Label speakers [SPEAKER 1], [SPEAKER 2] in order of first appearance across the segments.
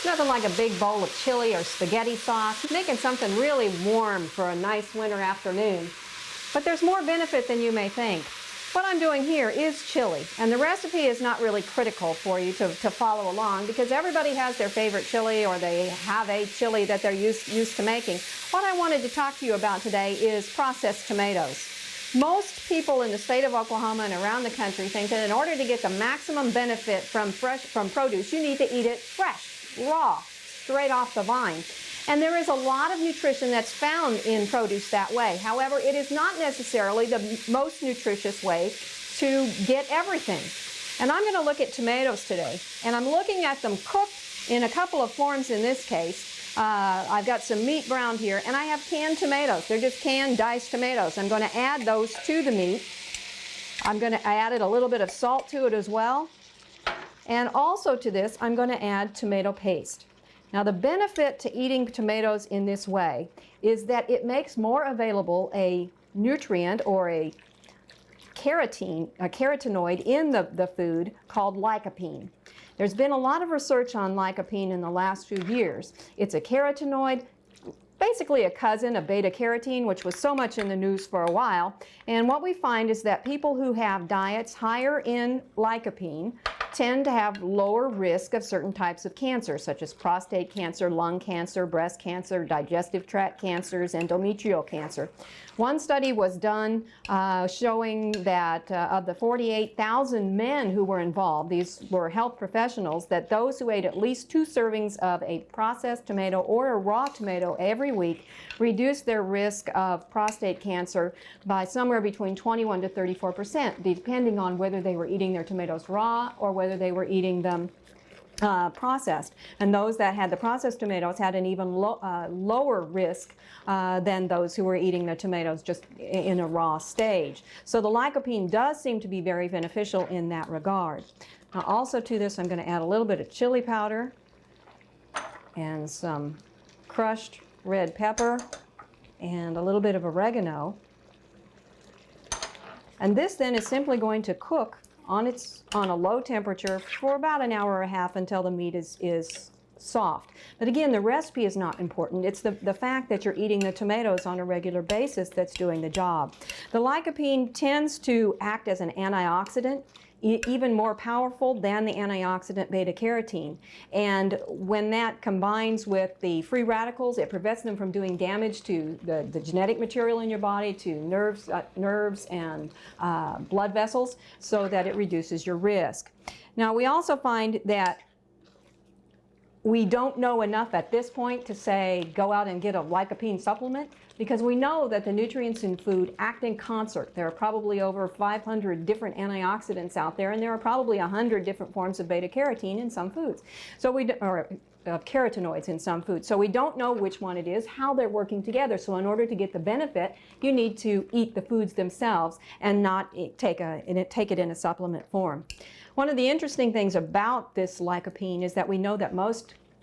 [SPEAKER 1] Nothing like a big bowl of chili or spaghetti sauce, making something really warm for a nice winter afternoon. But there's more benefit than you may think. What I'm doing here is chili, and the recipe is not really critical for you to follow along because everybody has their favorite chili or they have a chili that they're used to making. What I wanted to talk to you about today is processed tomatoes. Most people in the state of Oklahoma and around the country think that in order to get the maximum benefit from produce, you need to eat it fresh, raw, straight off the vine. And there is a lot of nutrition that's found in produce that way. However, it is not necessarily the most nutritious way to get everything. And I'm going to look at tomatoes today. And I'm looking at them cooked in a couple of forms in this case. I've got some meat browned here, and I have canned tomatoes. They're just canned, diced tomatoes. I'm going to add those to the meat. I added a little bit of salt to it as well. And also to this, I'm going to add tomato paste. Now, the benefit to eating tomatoes in this way is that it makes more available a nutrient or a carotenoid in the food called lycopene. There's been a lot of research on lycopene in the last few years. It's a carotenoid, basically a cousin of beta-carotene, which was so much in the news for a while. And what we find is that people who have diets higher in lycopene tend to have lower risk of certain types of cancer, such as prostate cancer, lung cancer, breast cancer, digestive tract cancers, endometrial cancer. One study was done showing that of the 48,000 men who were involved, these were health professionals, that those who ate at least 2 servings of a processed tomato or a raw tomato every week reduced their risk of prostate cancer by somewhere between 21 to 34%, depending on whether they were eating their tomatoes raw or whether they were eating them processed. And those that had the processed tomatoes had an even lower risk than those who were eating the tomatoes just in a raw stage. So the lycopene does seem to be very beneficial in that regard. Now, also to this, I'm going to add a little bit of chili powder and some crushed red pepper and a little bit of oregano. And this then is simply going to cook on a low temperature for about an hour and a half until the meat is soft. But again, the recipe is not important. It's the fact that you're eating the tomatoes on a regular basis that's doing the job. The lycopene tends to act as an antioxidant, even more powerful than the antioxidant beta-carotene. And when that combines with the free radicals, it prevents them from doing damage to the genetic material in your body, to nerves and blood vessels, so that it reduces your risk. Now, we also find that we don't know enough at this point to say go out and get a lycopene supplement, because we know that the nutrients in food act in concert. There are probably over 500 different antioxidants out there, and there are probably 100 different forms of beta-carotene in some foods. So carotenoids in some foods. So we don't know which one it is, how they're working together. So in order to get the benefit, you need to eat the foods themselves and not take it in a supplement form. One of the interesting things about this lycopene is that we know that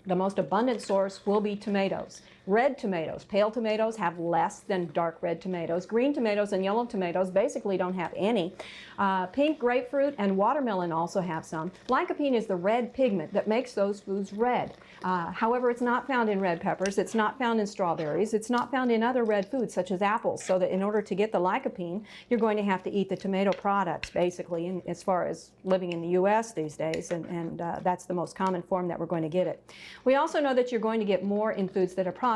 [SPEAKER 1] the most abundant source will be tomatoes. Red tomatoes, pale tomatoes have less than dark red tomatoes. Green tomatoes and yellow tomatoes basically don't have any. Pink grapefruit and watermelon also have some. Lycopene is the red pigment that makes those foods red. However, it's not found in red peppers, it's not found in strawberries, it's not found in other red foods such as apples, so that in order to get the lycopene, you're going to have to eat the tomato products, basically, as far as living in the U.S. these days, and that's the most common form that we're going to get it. We also know that you're going to get more in foods that are processed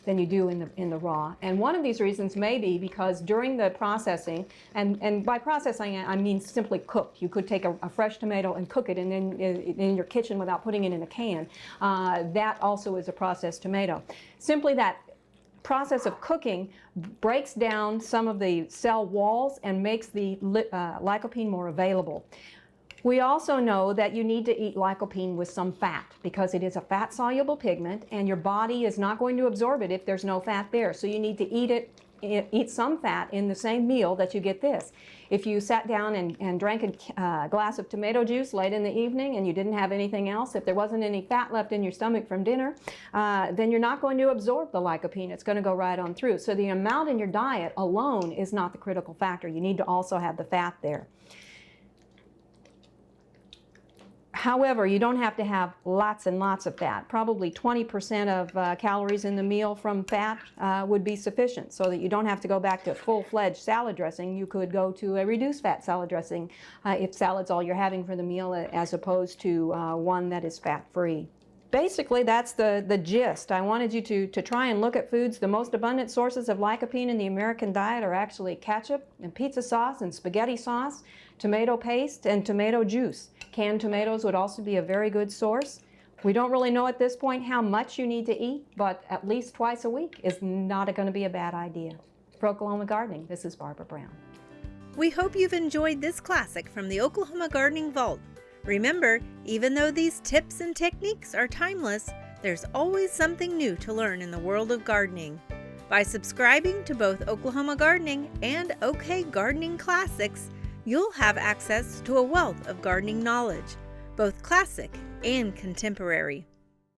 [SPEAKER 1] than you do in the raw. And one of these reasons may be because during the processing, and by processing I mean simply cooked. You could take a fresh tomato and cook it in your kitchen without putting it in a can. That also is a processed tomato. Simply that process of cooking breaks down some of the cell walls and makes the lycopene more available. We also know that you need to eat lycopene with some fat because it is a fat-soluble pigment and your body is not going to absorb it if there's no fat there. So you need to eat some fat in the same meal that you get this. If you sat down and drank a glass of tomato juice late in the evening and you didn't have anything else, if there wasn't any fat left in your stomach from dinner, then you're not going to absorb the lycopene. It's going to go right on through. So the amount in your diet alone is not the critical factor. You need to also have the fat there. However, you don't have to have lots and lots of fat. Probably 20% of calories in the meal from fat would be sufficient, so that you don't have to go back to full-fledged salad dressing. You could go to a reduced fat salad dressing if salad's all you're having for the meal, as opposed to one that is fat-free. Basically, that's the gist. I wanted you to try and look at foods. The most abundant sources of lycopene in the American diet are actually ketchup and pizza sauce and spaghetti sauce, tomato paste, and tomato juice. Canned tomatoes would also be a very good source. We don't really know at this point how much you need to eat, but at least twice a week is not going to be a bad idea. For Oklahoma Gardening, this is Barbara Brown.
[SPEAKER 2] We hope you've enjoyed this classic from the Oklahoma Gardening Vault. Remember, even though these tips and techniques are timeless, there's always something new to learn in the world of gardening. By subscribing to both Oklahoma Gardening and OK Gardening Classics, you'll have access to a wealth of gardening knowledge, both classic and contemporary.